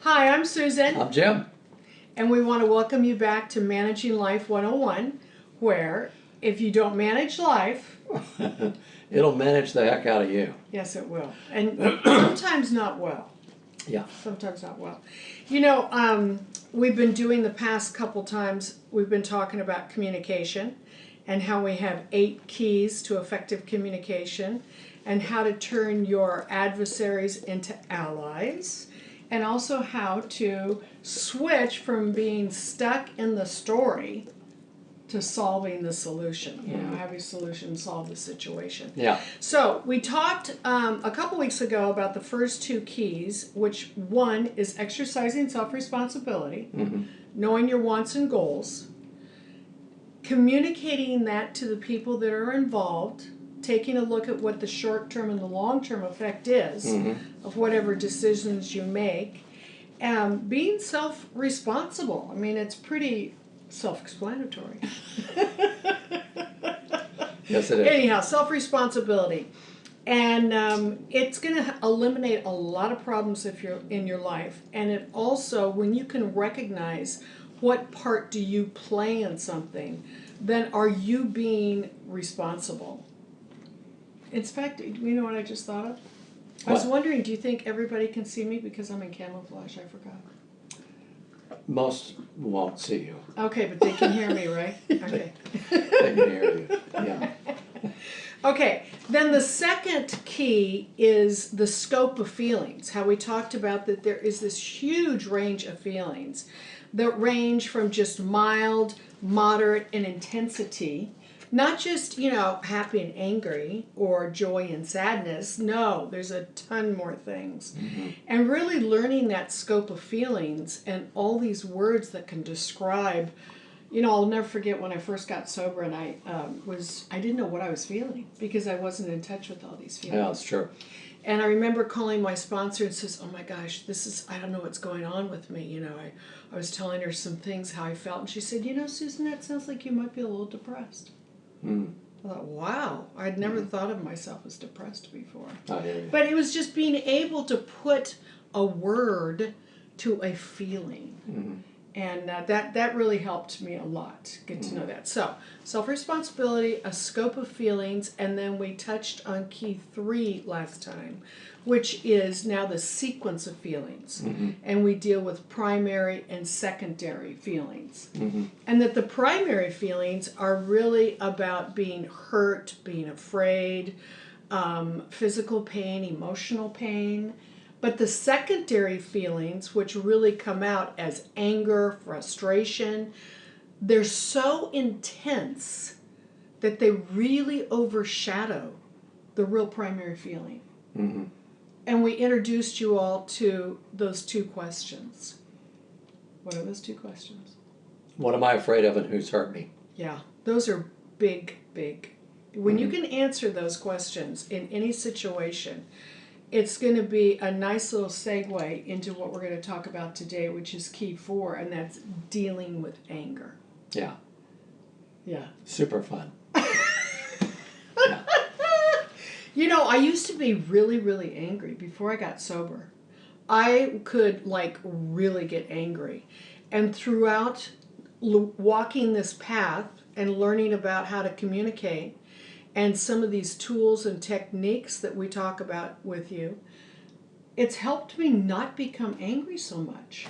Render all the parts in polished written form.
Hi, I'm Susan, I'm Jim. and we want to welcome you back to Managing Life 101, where if you don't manage life, It'll manage the heck out of you. yes, it will, and sometimes not well. Yeah. Sometimes not well. You know, we've been doing the past couple times, we've been talking about communication and how we have 8 keys to effective communication and how to turn your adversaries into allies, and also how to switch from being stuck in the story to solving the solution. You know, have your solution solve the situation. Yeah. So we talked a couple weeks ago about the first 2 keys, which one is exercising self-responsibility, knowing your wants and goals, communicating that to the people that are involved, taking a look at what the short-term and the long-term effect is of whatever decisions you make, and being self-responsible. I mean, it's pretty self-explanatory. Yes, it is. Anyhow, self-responsibility. And it's going to eliminate a lot of problems if you're in your life. And it also, when you can recognize what part do you play in something, then are you being responsible? In fact, you know what I just thought of? I was wondering, do you think everybody can see me because I'm in camouflage? I forgot. Most won't see you. Okay, but they can hear me, right? Okay. They can hear you. Yeah. Okay, then the second key is the scope of feelings. How we talked about that there is this huge range of feelings that range from just mild, moderate, and intensity. Not just, you know, happy and angry or joy and sadness. No, there's a ton more things. And really learning that scope of feelings and all these words that can describe, you know, I'll never forget when I first got sober and I didn't know what I was feeling because I wasn't in touch with all these feelings. Yeah, that's true. And I remember calling my sponsor and says, oh my gosh, I don't know what's going on with me. You know, I was telling her some things, how I felt. And she said, you know, Susan, that sounds like you might be a little depressed. I thought, wow, I'd never thought of myself as depressed before. I hear you. But it was just being able to put a word to a feeling. And that really helped me a lot, get to know that. So, self-responsibility, a scope of feelings, and then we touched on key 3 last time, which is now the sequence of feelings. And we deal with primary and secondary feelings. And that the primary feelings are really about being hurt, being afraid, physical pain, emotional pain. But the secondary feelings, which really come out as anger, frustration, they're so intense that they really overshadow the real primary feeling. And we introduced you all to those 2 questions. What are those 2 questions? What am I afraid of and who's hurt me? Yeah, those are big, big. When you can answer those questions in any situation, it's going to be a nice little segue into what we're going to talk about today, which is key 4, and that's dealing with anger. Yeah. Yeah. Super fun. Yeah. You know, I used to be really, really angry before I got sober. I could, like, really get angry. And throughout walking this path and learning about how to communicate, and some of these tools and techniques that we talk about with you, it's helped me not become angry so much.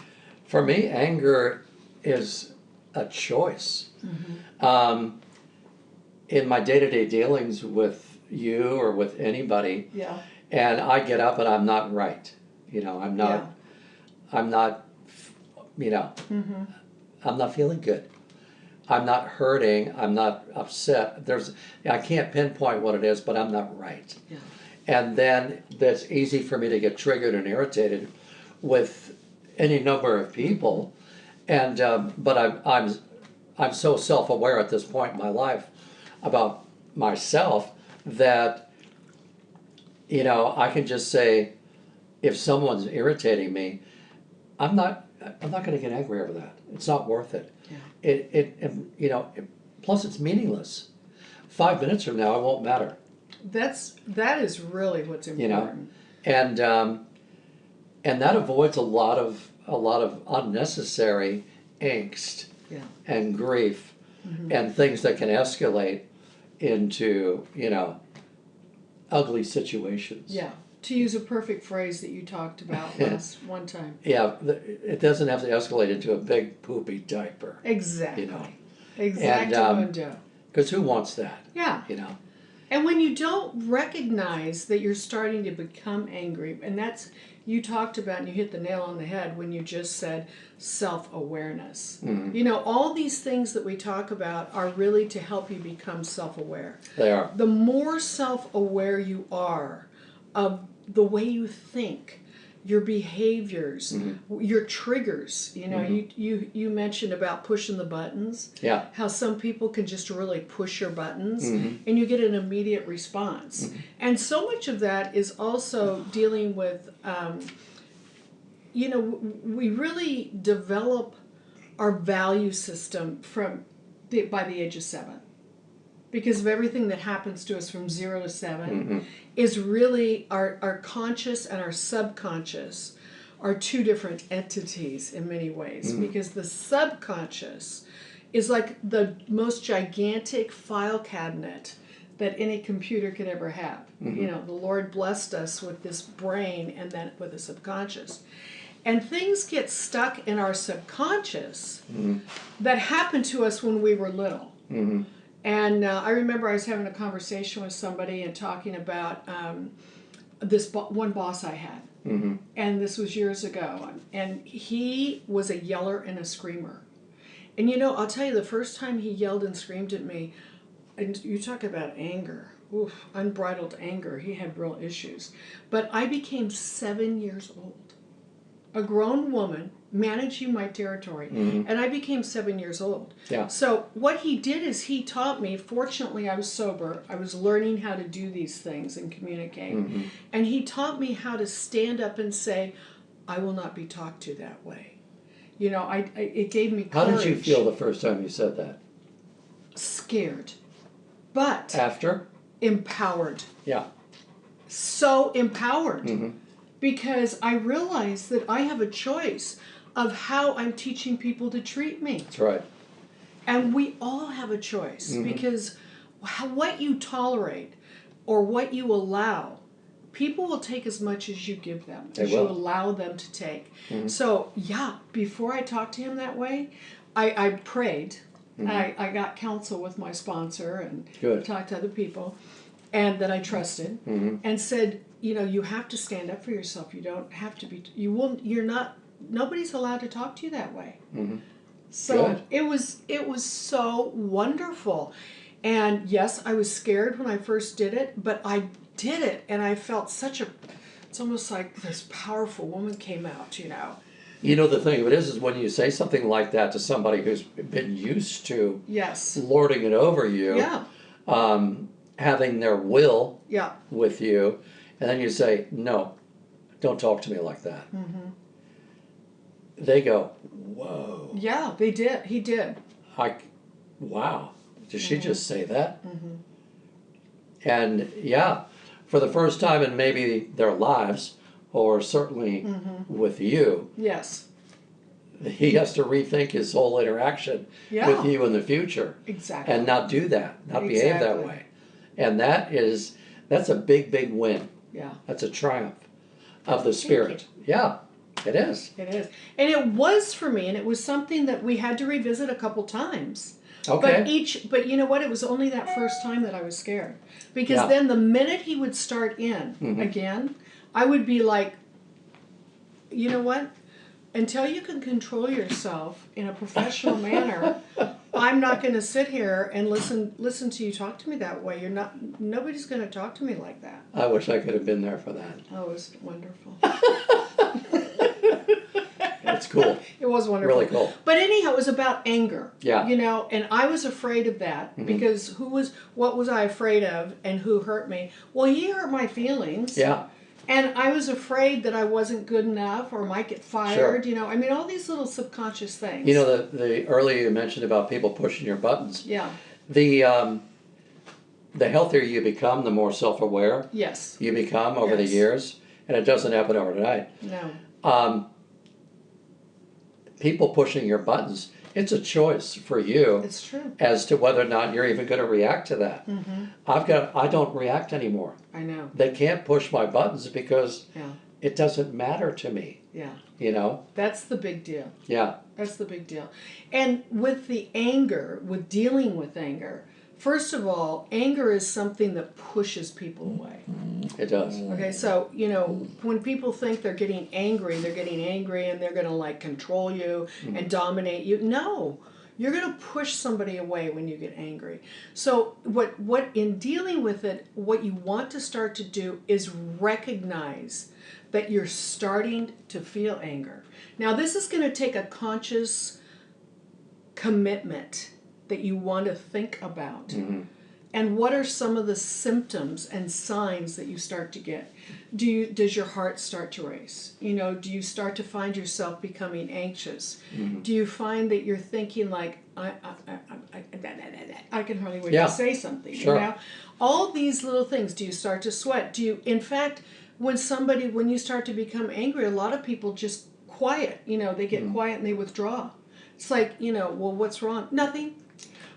For me, anger is a choice. In my day-to-day dealings with you or with anybody, and I get up and I'm not right. You know, I'm not, you know, I'm not feeling good. I'm not hurting, I'm not upset. I can't pinpoint what it is, but I'm not right. Yeah. And then that's easy for me to get triggered and irritated with any number of people. And but I'm so self-aware at this point in my life about myself that, you know, I can just say, if someone's irritating me, I'm not going to get angry over that. It's not worth it. Yeah. You know, plus it's meaningless. 5 minutes from now, it won't matter. That is really what's important. You know, and And that avoids a lot of unnecessary angst Yeah. and grief and things that can escalate into, ugly situations. Yeah. To use a perfect phrase that you talked about last one time. Yeah, it doesn't have to escalate into a big poopy diaper. Exactly. And, Exactly. because who wants that? Yeah. And when you don't recognize that you're starting to become angry, and that's, you talked about, and you hit the nail on the head when you just said self-awareness. All these things that we talk about are really to help you become self-aware. They are. The more self-aware you are of the way you think, your behaviors, your triggers. You mentioned about pushing the buttons. Yeah. How some people can just really push your buttons and you get an immediate response. And so much of that is also dealing with, we really develop our value system by the age of 7. Because of everything that happens to us from 0 to 7 is really our conscious and our subconscious are two different entities in many ways. Because the subconscious is like the most gigantic file cabinet that any computer could ever have. The Lord blessed us with this brain and then with a subconscious. And things get stuck in our subconscious that happened to us when we were little. And I remember I was having a conversation with somebody and talking about this one boss I had. And this was years ago. And he was a yeller and a screamer. And I'll tell you, the first time he yelled and screamed at me, and you talk about anger, unbridled anger, he had real issues. But I became 7 years old. A grown woman managing my territory, and I became 7 years old. Yeah. So what he did is he taught me, fortunately I was sober, I was learning how to do these things and communicate, and he taught me how to stand up and say, I will not be talked to that way. It gave me courage. How did you feel the first time you said that? Scared. But After? empowered. Yeah. So empowered. Because I realized that I have a choice of how I'm teaching people to treat me. That's right. And we all have a choice because what you tolerate or what you allow, people will take as much as you give them, as you allow them to take. So, before I talked to him that way, I prayed. I got counsel with my sponsor and talked to other people and that I trusted and said, you have to stand up for yourself. You don't have to be, nobody's allowed to talk to you that way. So it was so wonderful. And yes, I was scared when I first did it, but I did it and I felt it's almost like this powerful woman came out, The thing of it is when you say something like that to somebody who's been used to lording it over you, having their will with you, and then you say, no, don't talk to me like that. They go, whoa. Yeah, they did. He did. Wow. Did she just say that? And for the first time in maybe their lives, or certainly with you, he has to rethink his whole interaction with you in the future. Exactly. And not do that, not behave that way. And that's a big, big win. Yeah. That's a triumph of the spirit. Yeah, it is. It is. And it was for me, and it was something that we had to revisit a couple times. Okay. But you know what? It was only that first time that I was scared. Because then the minute he would start in again, I would be like, you know what? Until you can control yourself in a professional manner, I'm not going to sit here and listen to you talk to me that way. Nobody's going to talk to me like that. I wish I could have been there for that. Oh, it was wonderful. It's cool. It was wonderful. Really cool. But anyhow, it was about anger. Yeah. And I was afraid of that because what was I afraid of and who hurt me? Well, he hurt my feelings. Yeah. And I was afraid that I wasn't good enough or might get fired, Sure. all these little subconscious things. The earlier you mentioned about people pushing your buttons. Yeah. The healthier you become, the more self-aware you become over the years. And it doesn't happen overnight. No. Um, people pushing your buttons, it's a choice for you It's true. as to whether or not you're even going to react to that. I don't react anymore. I know. They can't push my buttons because Yeah. it doesn't matter to me, Yeah. you know? That's the big deal. Yeah. That's the big deal. And with the anger, with dealing with anger, first of all, anger is something that pushes people away. It does. Okay, so, you know, when people think they're getting angry and they're going to like control you and dominate you. No, you're going to push somebody away when you get angry. So what in dealing with it, what you want to start to do is recognize that you're starting to feel anger. Now, this is going to take a conscious commitment that you want to think about. And what are some of the symptoms and signs that you start to get? Does your heart start to race? You know, do you start to find yourself becoming anxious? Do you find that you're thinking like, I can hardly wait to say something. Sure. You know? All these little things. Do you start to sweat? In fact, when you start to become angry, a lot of people just quiet. You know, they get quiet and they withdraw. It's like, you know, well, what's wrong? Nothing.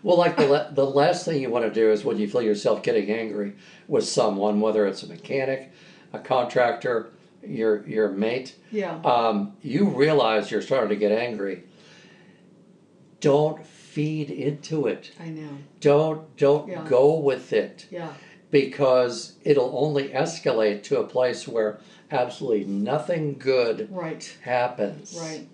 Well, like the last thing you want to do is when you feel yourself getting angry with someone, whether it's a mechanic, a contractor, your mate, you realize you're starting to get angry. Don't feed into it. I know. Don't go with it. Yeah. Because it'll only escalate to a place where absolutely nothing good happens. Right.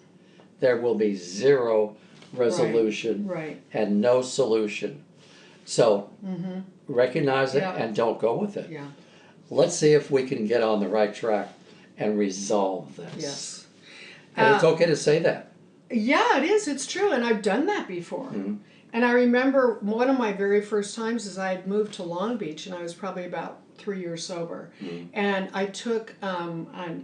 There will be zero resolution and no solution. So recognize it and don't go with it. Yeah. Let's see if we can get on the right track and resolve this. Yes. And it's okay to say that. Yeah, it is. It's true. And I've done that before. And I remember one of my very first times is I had moved to Long Beach and I was probably about 3 years sober. And I took,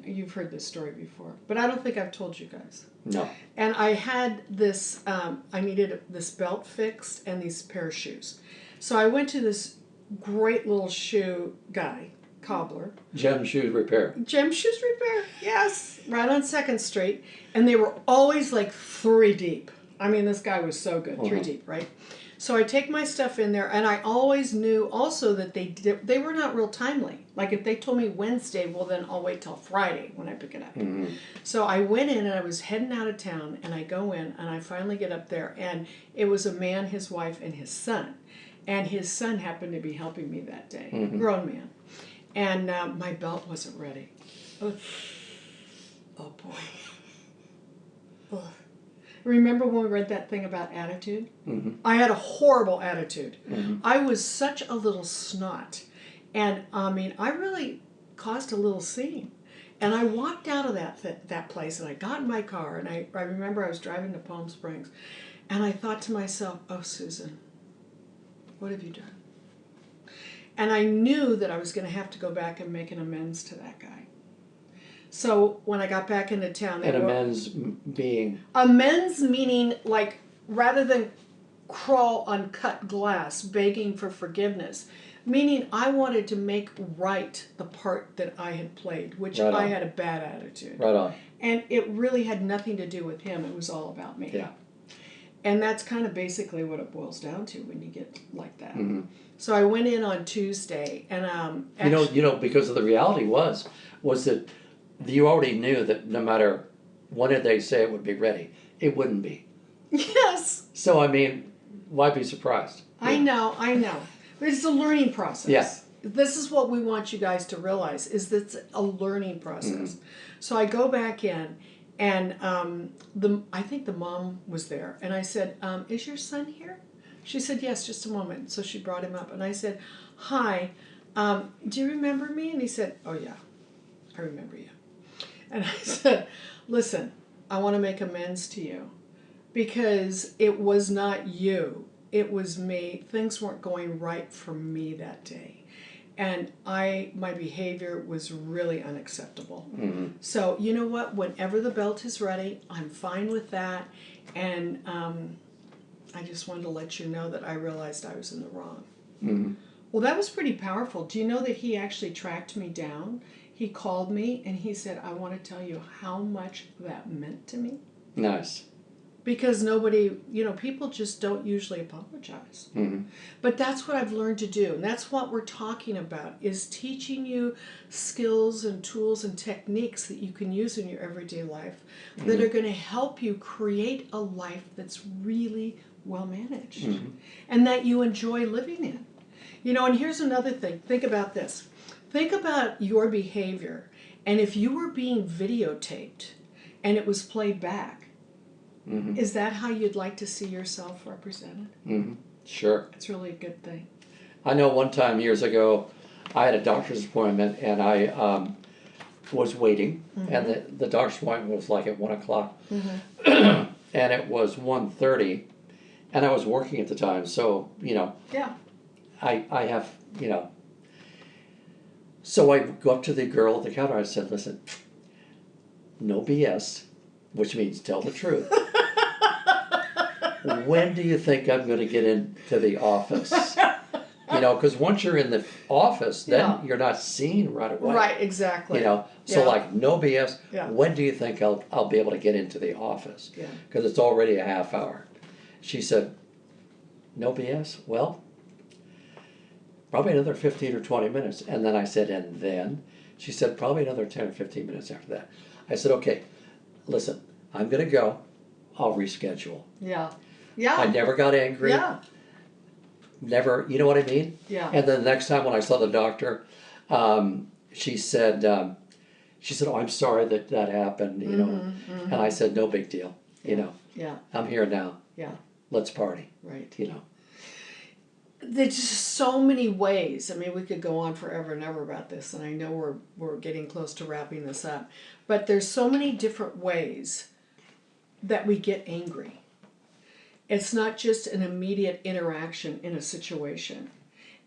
you've heard this story before, but I don't think I've told you guys. No. And I had this, I needed this belt fixed and these pair of shoes. So I went to this great little shoe guy, cobbler. Gem Shoes Repair. Gem Shoes Repair, yes, right on 2nd Street. And they were always like 3 deep. I mean, this guy was so good, 3 deep, right? So I take my stuff in there, and I always knew also that they were not real timely. Like if they told me Wednesday, well then I'll wait till Friday when I pick it up. So I went in and I was heading out of town, and I go in and I finally get up there, and it was a man, his wife, and his son. And his son happened to be helping me that day, grown man. And my belt wasn't ready. Oh boy. Ugh. Remember when we read that thing about attitude? I had a horrible attitude. I was such a little snot. And I mean, I really caused a little scene. And I walked out of that place and I got in my car and I remember I was driving to Palm Springs and I thought to myself, oh, Susan, what have you done? And I knew that I was going to have to go back and make an amends to that guy. So when I got back into town... And amends being? Amends meaning, like, rather than crawl on cut glass begging for forgiveness, meaning I wanted to make right the part that I had played, which I had a bad attitude. Right on. And it really had nothing to do with him. It was all about me. Yeah. And that's kind of basically what it boils down to when you get like that. So I went in on Tuesday, and you know, because of the reality was that you already knew that no matter when did they say it would be ready, it wouldn't be. Yes. So I mean, why be surprised? I know. But it's a learning process. Yeah. This is what we want you guys to realize, is that it's a learning process. So I go back in, and I think the mom was there, and I said, is your son here? She said, yes, just a moment. So she brought him up, and I said, hi, do you remember me? And he said, oh yeah, I remember you. And I said, listen, I want to make amends to you because it was not you. It was me. Things weren't going right for me that day. And my behavior was really unacceptable. So you know what? Whenever the belt is ready, I'm fine with that. And I just wanted to let you know that I realized I was in the wrong. Well, that was pretty powerful. Do you know that he actually tracked me down? he called me and he said, I want to tell you how much that meant to me. Nice. Because nobody, people just don't usually apologize. Mm-hmm. But that's what I've learned to do. And that's what we're talking about, is teaching you skills and tools and techniques that you can use in your everyday life that are going to help you create a life that's really well managed and that you enjoy living in. And here's another thing. Think about this. Think about your behavior. And if you were being videotaped and it was played back, is that how you'd like to see yourself represented? Mm-hmm. Sure. It's really a good thing. I know one time years ago, I had a doctor's appointment and I was waiting, and the doctor's appointment was like at 1 o'clock, and it was 1:30, and I was working at the time, so Yeah. I have so I go up to the girl at the counter. I said, "Listen, no BS," which means tell the truth. When do you think I'm going to get into the office? Because once you're in the office, then you're not seen right away. Right, exactly. So like no BS. Yeah. When do you think I'll be able to get into the office? Yeah. Because it's already a half hour. She said, no BS? Well, probably another 15 or 20 minutes. And then I said, and then? She said, probably another 10 or 15 minutes after that. I said, okay, listen, I'm going to go. I'll reschedule. Yeah. Yeah. I never got angry. Yeah. Never, you know what I mean? Yeah. And then the next time when I saw the doctor, she said, oh, I'm sorry that happened, And I said, no big deal, Yeah. I'm here now. Yeah. Let's party. Right. There's just so many ways. I mean, we could go on forever and ever about this, and I know we're getting close to wrapping this up. But there's so many different ways that we get angry. It's not just an immediate interaction in a situation.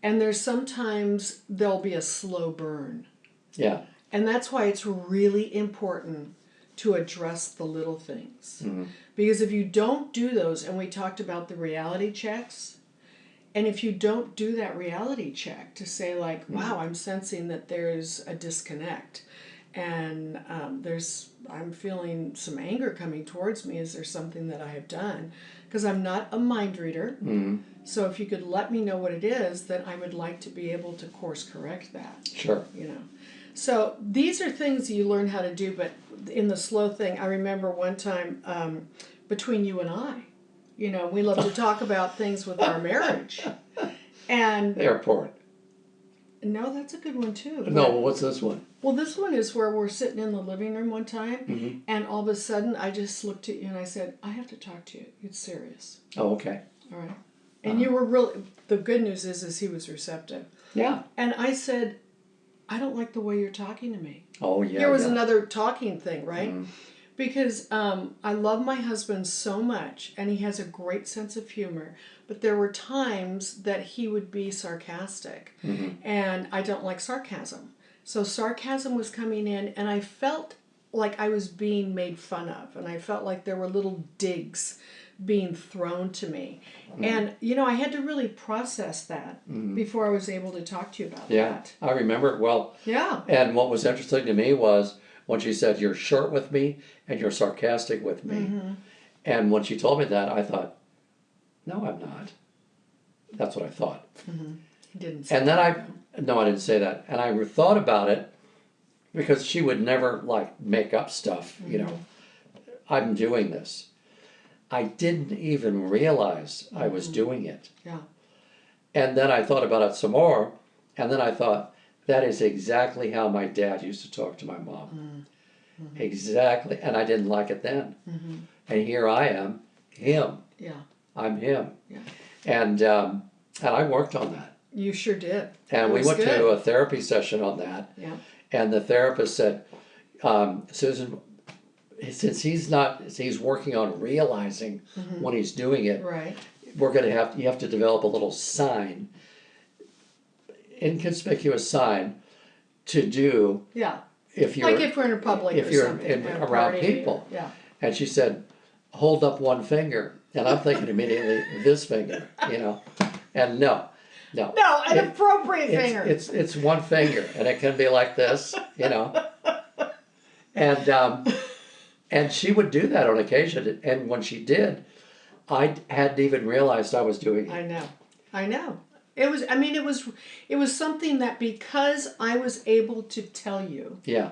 And sometimes there'll be a slow burn. Yeah. And that's why it's really important to address the little things. Because if you don't do those, and we talked about the reality checks, and if you don't do that reality check to say like, wow, I'm sensing that there's a disconnect, and I'm feeling some anger coming towards me. Is there something that I have done? Because I'm not a mind reader. So if you could let me know what it is, then I would like to be able to course correct that. Sure. So these are things you learn how to do, but in the slow thing, I remember one time between you and I, we love to talk about things with our marriage. And Airport. no, that's a good one too. No, what's this one? Well, this one is where we're sitting in the living room one time, and all of a sudden I just looked at you and I said, I have to talk to you. It's serious. Oh, okay. All right. And you were really, the good news is he was receptive. Yeah. And I said, I don't like the way you're talking to me. Oh, yeah. Here was another talking thing, right? Because I love my husband so much, and he has a great sense of humor, but there were times that he would be sarcastic, and I don't like sarcasm. So sarcasm was coming in, and I felt like I was being made fun of, and I felt like there were little digs being thrown to me. And, I had to really process that before I was able to talk to you about that. Yeah, I remember it well. Yeah. And what was interesting to me was when she said, you're short with me and you're sarcastic with me. And when she told me that, I thought, no, I'm not. That's what I thought. He didn't say and then I didn't say that. And I thought about it because she would never make up stuff, I'm doing this. I didn't even realize I was doing it. Yeah. And then I thought about it some more, and then I thought, that is exactly how my dad used to talk to my mom. Exactly. And I didn't like it then. And here I am, him. Yeah. I'm him. Yeah. And I worked on that. You sure did. And we went to a therapy session on that. Yeah. And the therapist said, Susan, since he's working on realizing when he's doing it, right. you have to develop a little sign, inconspicuous sign, to do. Yeah. If you're if we're in a public, if or you're something, around people. Yeah. And she said, hold up one finger, and I'm thinking immediately this finger, And no. No. No, an It- appropriate finger. It's one finger, and it can be like this, you know. And she would do that on occasion, and when she did, I hadn't even realized I was doing it. I know. It was, I mean, it was something that because I was able to tell you, Yeah.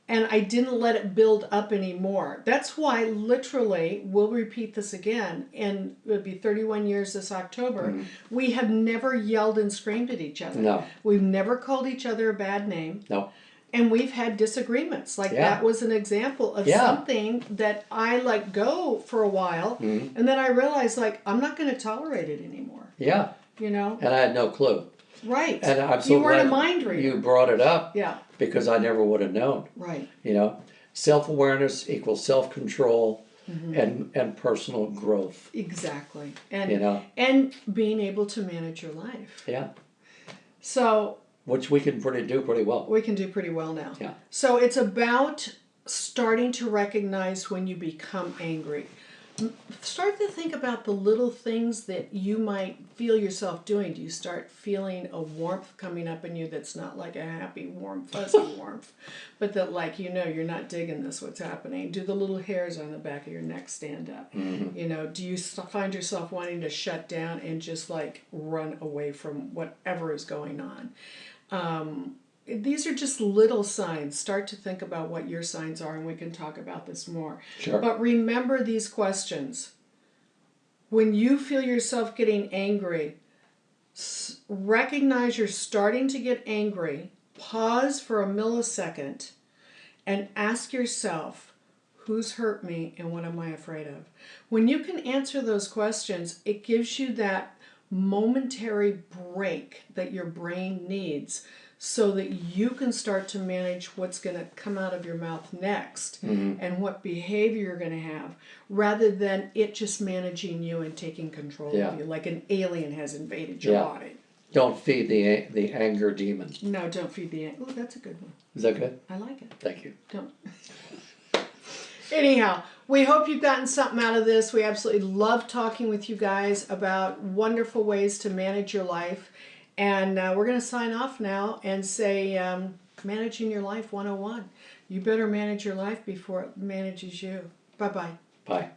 and I didn't let it build up anymore. That's why, literally, we'll repeat this again, and it'll be 31 years this October. We have never yelled and screamed at each other. No. We've never called each other a bad name. No. And we've had disagreements. Like, Yeah. that was an example of Yeah. something that I let go for a while, and then I realized, like, I'm not going to tolerate it anymore. Yeah. You know? And I had no clue. Right. And I'm so you weren't glad a mind reader. you brought it up. Yeah. Because I never would have known. Right. You know, self-awareness equals self-control and personal growth. Exactly. And You know? and being able to manage your life. Yeah. So Which we can do pretty well. we can do pretty well now. Yeah. So it's about starting to recognize when you become angry. Start to think about the little things that you might feel yourself doing. Do you start feeling a warmth coming up in you that's not like a happy, warm, fuzzy warmth, but that, like, you know, you're not digging this, what's happening? Do the little hairs on the back of your neck stand up? You know, do you find yourself wanting to shut down and just, like, run away from whatever is going on? These are just little signs. Start to think about what your signs are, and we can talk about this more. Sure. But remember these questions. When you feel yourself getting angry, recognize you're starting to get angry. Pause for a millisecond and ask yourself, who's hurt me and what am I afraid of? When you can answer those questions, it gives you that momentary break that your brain needs so that you can start to manage what's going to come out of your mouth next and what behavior you're going to have, rather than it just managing you and taking control of you like an alien has invaded your body. Don't feed the anger demon. No, don't feed the anger. Oh, that's a good one. Is that good? I like it. Thank you. Don't. Anyhow, we hope you've gotten something out of this. We absolutely love talking with you guys about wonderful ways to manage your life. And we're going to sign off now and say, Managing Your Life 101. You better manage your life before it manages you. Bye-bye. Bye.